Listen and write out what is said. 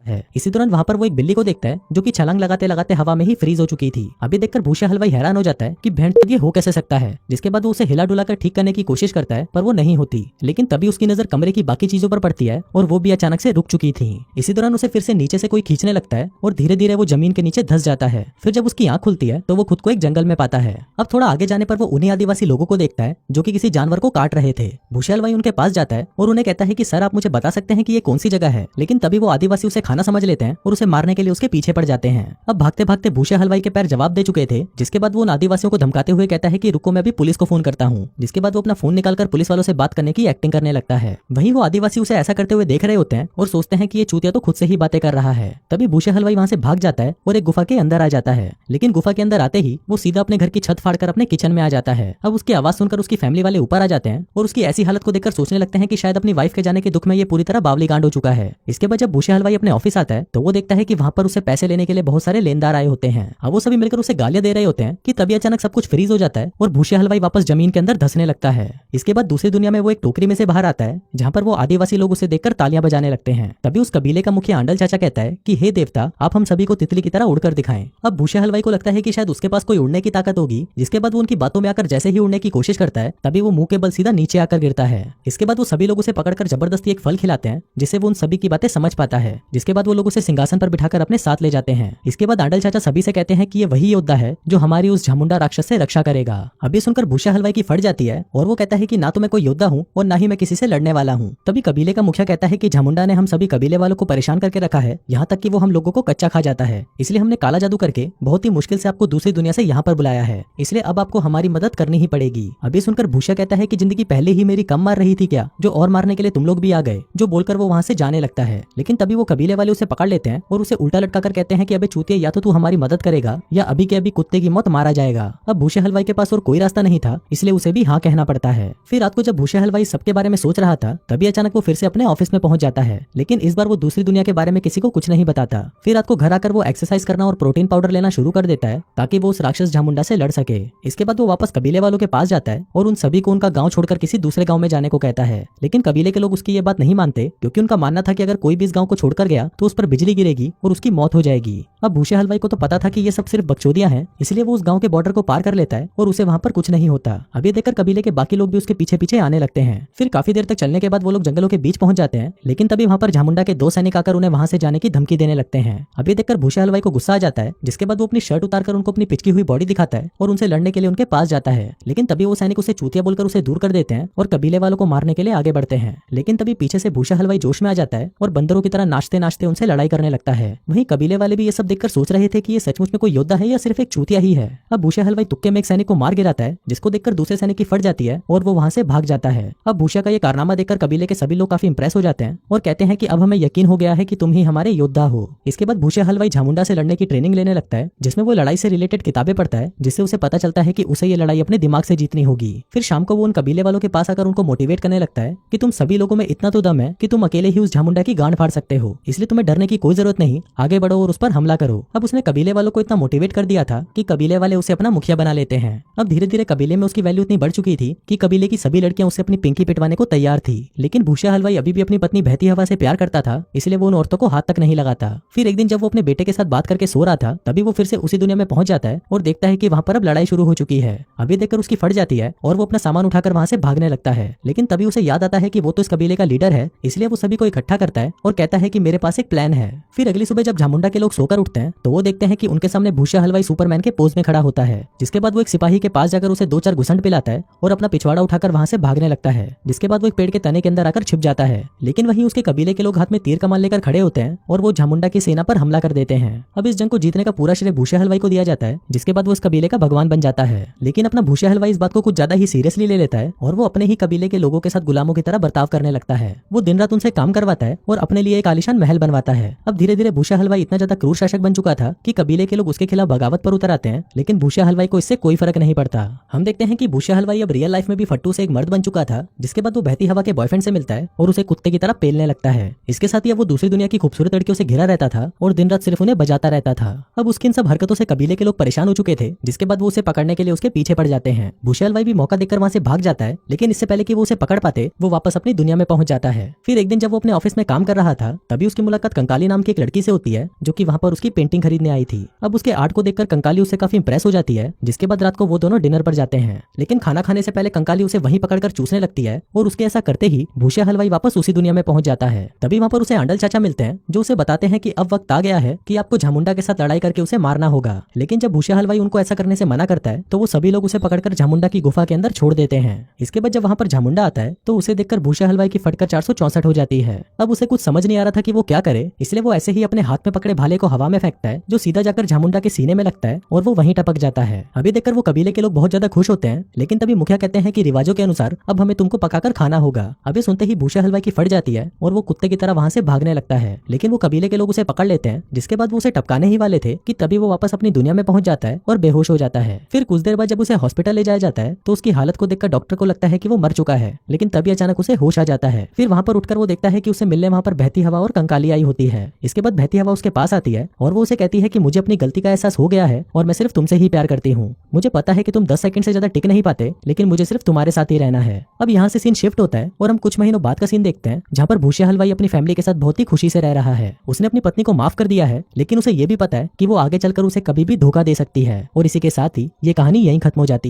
है। इसी दौरान वहाँ पर वो एक बिल्ली को देखता है जो कि छलांग लगाते लगाते हवा में ही फ्रीज हो चुकी थी। अभी देखकर भूसा हलवाई हैरान हो जाता है कि भेंट ये हो कैसे सकता है। जिसके बाद वो उसे हिला डुला कर ठीक करने की कोशिश करता है पर वो नहीं होती। लेकिन तभी उसकी नजर कमरे की बाकी चीजों पर पड़ती है और वो भी अचानक से रुक चुकी थी। इसी दौरान उसे फिर से नीचे से कोई खींचने लगता है और धीरे धीरे वो जमीन के नीचे धंस जाता है। फिर जब उसकी आंख खुलती है तो वो खुद को एक जंगल में पाता है। अब थोड़ा आगे जाने पर वो उन्हीं आदिवासी लोगों को देखता है जो कि किसी जानवर को काट रहे थे। भूसा हलवाई उनके पास जाता है और उन्हें कहता है कि सर आप मुझे बता सकते हैं कि ये कौन सी जगह है। लेकिन तभी वो आदिवासी उसे खाना समझ लेते हैं और उसे मारने के लिए उसके पीछे पड़ जाते हैं। अब भागते भागते भूसा हलवाई के पैर जवाब दे चुके थे। जिसके बाद वो उन आदिवासियों को धमकाते हुए कहता है कि रुको मैं अभी पुलिस को फोन करता हूँ। जिसके बाद वो अपना फोन निकालकर पुलिस वालों से बात करने की एक्टिंग करने लगता है। वहीं वो आदिवासी उसे ऐसा करते हुए देख रहे होते हैं और सोचते हैं कि ये चूतिया तो खुद से ही बातें कर रहा है। तभी भूसा हलवाई वहां से भाग जाता है और एक गुफा के अंदर आ जाता है। लेकिन गुफा के अंदर आते ही वो सीधा अपने घर की छत फाड़कर अपने किचन में आ जाता है। अब उसकी आवाज सुनकर उसकी फैमिली वाले ऊपर आ जाते हैं और उसकी ऐसी हालत को देखकर सोचने लगते हैं कि शायद अपनी वाइफ के जाने के दुख में ये पूरी तरह बावली कांड हो चुका है। इसके बाद जब भूसा हलवाई अपने ऑफिस आता है तो वो देखता है कि वहां पर उसे पैसे लेने के लिए बहुत सारे लेनदार आए होते हैं। अब वो सभी मिलकर उसे गालियां दे रहे होते हैं कि तभी अचानक सब कुछ फ्रीज हो जाता है और भूसा हलवाई वापस जमीन के अंदर धंसने लगता है। इसके बाद दूसरी दुनिया में वो एक टोकरी में से बाहर आता है जहाँ पर वो आदिवासी लोग उसे देखकर तालियां बजाने लगते हैं। तभी उस कबीले का मुखिया आंडल चाचा कहता है कि हे देवता आप हम सभी को तितली की तरह उड़कर दिखाएं। अब भूसा हलवाई को लगता है कि शायद उसके पास कोई उड़ने की ताकत होगी। जिसके बाद वो उनकी बातों में आकर जैसे ही उड़ने की कोशिश करता है तभी वो मुंह के बल सीधा नीचे आकर गिरता है। इसके बाद वो सभी लोग उसे पकड़कर जबरदस्ती एक फल खिलाते हैं जिससे वो उन सभी की बातें समझ पाता है। जिसके बाद वो लोग उसे सिंहासन पर बिठाकर अपने साथ ले जाते हैं। इसके बाद आंडल चाचा सभी से कहते हैं कि ये वही योद्धा है जो हमारी उस झामुंडा राक्षस से रक्षा करेगा। अभी सुनकर भूसा हलवाई की फट जाती है और वो कहता है कि ना तो मैं कोई योद्धा हूँ और ना ही मैं किसी से लड़ने वाला हूँ। तभी कबीले का मुखिया कहता है कि झामुंडा ने हम सभी कबीले वालों को परेशान करके रखा है, यहाँ तक कि वो हम लोगों को कच्चा खा जाता है। इसलिए हमने काला जादू करके बहुत ही मुश्किल से आपको दूसरी दुनिया से यहाँ पर बुलाया है। इसलिए अब आपको हमारी मदद करनी ही पड़ेगी। अभी सुनकर भूसा कहता है कि जिंदगी पहले ही मेरी कम मार रही थी क्या, जो और मारने के लिए तुम लोग भी आ गए, जो बोलकर वो वहाँ से जाने लगता है। लेकिन तभी वो कबीले वाले उसे पकड़ लेते हैं और उसे उल्टा लटका कर कहते हैं कि अबे चूतिया या तो तू हमारी मदद करेगा या अभी के अभी कुत्ते की मौत मारा जाएगा। अब भूसा हलवाई के पास और कोई रास्ता नहीं था इसलिए उसे भी हाँ कहना पड़ता है। फिर रात को जब भूसा हलवाई सबके बारे में सोच रहा था तभी अचानक वो फिर से अपने ऑफिस में पहुंच जाता है। लेकिन इस बार वो दूसरी दुनिया के बारे में किसी को कुछ नहीं बताता। फिर रात को घर आकर वो एक्सरसाइज करना और प्रोटीन पाउडर लेना शुरू कर देता है ताकि वो उस राक्षस झामुंडा से लड़ सके। इसके बाद वो वापस कबीले वालों के पास जाता है और उन सभी को उनका गाँव छोड़कर किसी दूसरे गाँव में जाने को कहता है। लेकिन कबीले के लोग उसकी ये बात नहीं मानते क्योंकि उनका मानना था कि अगर कोई भी इस गाँव को छोड़कर गया तो उस पर बिजली गिरेगी और उसकी मौत हो जाएगी। अब भूसा हलवाई को तो पता था कि ये सब सिर्फ बकचोदियां हैं, इसलिए वो उस गांव के बॉर्डर को पार कर लेता है और उसे वहां पर कुछ नहीं होता। अब ये देखकर कबीले के बाकी लोग भी उसके पीछे पीछे आने लगते हैं। फिर काफी देर तक चलने के बाद वो लोग जंगलों के बीच पहुंच जाते हैं। लेकिन तभी वहां पर झामुंडा के 2 सैनिक आकर उन्हें वहां से जाने की धमकी देने लगते हैं। अब ये देखकर भूसा हलवाई को गुस्सा आ जाता है। जिसके बाद वो अपनी शर्ट उतारकर उनको अपनी पिचकी हुई बॉडी दिखाता है और उनसे लड़ने के लिए उनके पास जाता है। लेकिन तभी वो सैनिक उसे चूतिया बोलकर उसे दूर कर देते हैं और कबीले वालों को मारने के लिए आगे बढ़ते हैं। लेकिन तभी पीछे से भूसा हलवाई जोश में आ जाता है और बंदरों की तरह नाचते नाचते उनसे लड़ाई करने लगता है। वहीं कबीले वाले भी ये सब देखकर सोच रहे थे कि ये सचमुच में कोई योद्धा है या सिर्फ एक चूतिया ही है। अब भूसा हलवाई तुक्के में एक सैनिक को मार गिराता है जिसको देखकर दूसरे सैनिक की फट जाती है और वो वहां से भाग जाता है। अब भूसा का ये कारनामा देखकर कबीले के सभी लोग काफी इंप्रेस हो जाते हैं और कहते हैं कि अब हमें यकीन हो गया है कि तुम ही हमारे योद्धा हो। इसके बाद भूसा हलवाई झामुंडा से लड़ने की ट्रेनिंग लेने लगता है जिसमें वो लड़ाई से रिलेटेड किताबें पढ़ता है जिससे उसे पता चलता है कि उसे ये लड़ाई अपने दिमाग से जीतनी होगी। फिर शाम को वो उन कबीले वालों के पास आकर उनको मोटिवेट करने लगता है कि तुम सभी लोगों में इतना तो दम है कि तुम अकेले ही उस झामुंडा की गांड फाड़ सकते हो, इसलिए तुम्हें डरने की कोई जरूरत नहीं, आगे बढ़ो और उस पर हमला करो। अब उसने कबीले वालों को इतना मोटिवेट कर दिया था कि कबीले वाले उसे अपना मुखिया बना लेते हैं। अब धीरे धीरे कबीले में उसकी वैल्यू इतनी बढ़ चुकी थी कि कबीले की सभी लड़कियां उसे अपनी पिंकी पिटवाने को तैयार थी। लेकिन भूसा हलवाई अभी भी अपनी पत्नी बहती हवा से प्यार करता था, इसलिए वो उन औरतों को हाथ तक नहीं लगाता। फिर एक दिन जब वो अपने बेटे के साथ बात करके सो रहा था तभी वो फिर से उसी दुनिया में पहुंच जाता है और देखता है कि वहां पर अब लड़ाई शुरू हो चुकी है। अभी देखकर उसकी फट जाती है और वो अपना सामान उठाकर वहां से भागने लगता है। लेकिन तभी उसे याद आता है कि वो तो इस कबीले का लीडर है, इसलिए वो सभी को इकट्ठा करता है और कहता है कि मेरे पास एक प्लान है। फिर अगली सुबह जब झामुंडा के लोग सोकर उठते हैं तो वो देखते हैं कि उनके सामने भूसा हलवाई सुपरमैन के पोज में खड़ा होता है। जिसके बाद वो एक सिपाही के पास जाकर उसे 2-4 घुसंड पिलाता है और अपना पिछवाड़ा उठाकर वहां से भागने लगता है। जिसके बाद वो एक पेड़ के तने के अंदर आकर छिप जाता है। लेकिन वहीं उसके कबीले के लोग हाथ में तीर कमान लेकर खड़े होते हैं और वो झामुंडा की सेना पर हमला कर देते हैं। अब इस जंग को जीतने का पूरा श्रेय भूसा हलवाई को दिया जाता है, जिसके बाद वो इस कबीले का भगवान बन जाता है। लेकिन अपना भूसा हलवाई इस बात को कुछ ज्यादा ही सीरियसली ले लेता है और वो अपने ही कबीले के लोगों के साथ गुलामों की तरह बर्ताव करने लगता है। वो दिन रात उनसे काम करवाता है और अपने लिए एक आलीशान महल बनवाता है। अब धीरे धीरे भूसा हलवाई इतना ज्यादा क्रूर शासक बन चुका था कि कबीले के लोग उसके खिलाफ बगावत पर उतर आते हैं। लेकिन भूसा हलवाई को इससे कोई फर्क नहीं पड़ता। हम देखते हैं कि भूसा हलवाई अब रियल लाइफ में भी फट्टू से एक मर्द बन चुका था। जिसके बाद वो बहती हवा के बॉयफ्रेंड से मिलता है और उसे कुत्ते की तरह पेलने लगता है। इसके साथ ही अब वो दूसरी दुनिया की खूबसूरत लड़कियों से घिरा रहता था और दिन रात सिर्फ उन्हें बजाता रहता था। अब उसकी इन सब हरकतों से कबीले के लोग परेशान हो चुके थे। जिसके बाद वो उसे पकड़ने के लिए उसके पीछे पड़ जाते हैं। भूसा हलवाई भी मौका देखकर वहां से भाग जाता है, लेकिन इससे पहले कि वो उसे पकड़ पाते वो वापस अपनी दुनिया में पहुंच जाता है। फिर एक दिन जब वो अपने ऑफिस में काम कर रहा था तभी उसकी मुलाकात मुलाकात कंकाली नाम की एक लड़की से होती है जो कि वहाँ पर उसकी पेंटिंग खरीदने आई थी। अब उसके आर्ट को देखकर कंकाली उससे काफी इंप्रेस हो जाती है, जिसके बाद रात को वो दोनों डिनर पर जाते हैं। लेकिन खाना खाने से पहले कंकाली उसे वहीं पकड़कर चूसने लगती है और उसके ऐसा करते ही भूसे हलवाई वापस उसी दुनिया में पहुंच जाता है। तभी वहाँ पर उसे आंडल चाचा मिलते हैं जो उसे बताते हैं कि अब वक्त आ गया है कि आपको झामुंडा के साथ लड़ाई करके उसे मारना होगा। लेकिन जब भूसे हलवाई उनको ऐसा करने से मना करता है तो वो सभी लोग उसे पकड़कर झामुंडा की गुफा के अंदर छोड़ देते हैं। इसके बाद जब वहाँ पर झामुंडा आता है तो उसे देखकर भूसे हलवाई की फटकर 464 हो जाती है। अब उसे कुछ समझ नहीं आ रहा था कि वो क्या करे, इसलिए वो ऐसे ही अपने हाथ में पकड़े भाले को हवा में फेंकता है जो सीधा जाकर झामुंडा के सीने में लगता है और वो वहीं टपक जाता है। अभी देखकर वो कबीले के लोग बहुत ज्यादा खुश होते हैं, लेकिन तभी मुखिया कहते हैं कि रिवाजों के अनुसार अब हमें तुमको पकाकर खाना होगा। अभी सुनते ही भूसे हलवाई की फट जाती है और वो कुत्ते की तरह वहां से भागने लगता है, लेकिन वो कबीले के लोग उसे पकड़ लेते हैं, जिसके बाद वो उसे टपकाने ही वाले थे कि तभी वो वापस अपनी दुनिया में पहुंच जाता है और बेहोश हो जाता है। फिर कुछ देर बाद जब उसे हॉस्पिटल ले जाया जाता है तो उसकी हालत को देखकर डॉक्टर को लगता है कि वो मर चुका है, लेकिन तभी अचानक उसे होश आ जाता है। फिर वहां पर उठकर वो देखता है कि उसे मिलने वहां पर बहती हवा और कंकाली आई होती है। इसके बाद बहती हवा उसके पास आती है और वो उसे कहती है कि मुझे अपनी गलती का एहसास हो गया है और मैं सिर्फ तुमसे ही प्यार करती हूँ। मुझे पता है कि तुम 10 सेकंड से ज्यादा टिक नहीं पाते, लेकिन मुझे सिर्फ तुम्हारे साथ ही रहना है। अब यहाँ से सीन शिफ्ट होता है और हम कुछ महीनों बाद का सीन देखते हैं जहाँ पर भूसे हलवाई अपनी फैमिली के साथ बहुत ही खुशी से रह रहा है। उसने अपनी पत्नी को माफ कर दिया है, लेकिन उसे ये भी पता है कि वो आगे चलकर उसे कभी भी धोखा दे सकती है। और इसी के साथ ही ये कहानी यहीं खत्म हो जाती है।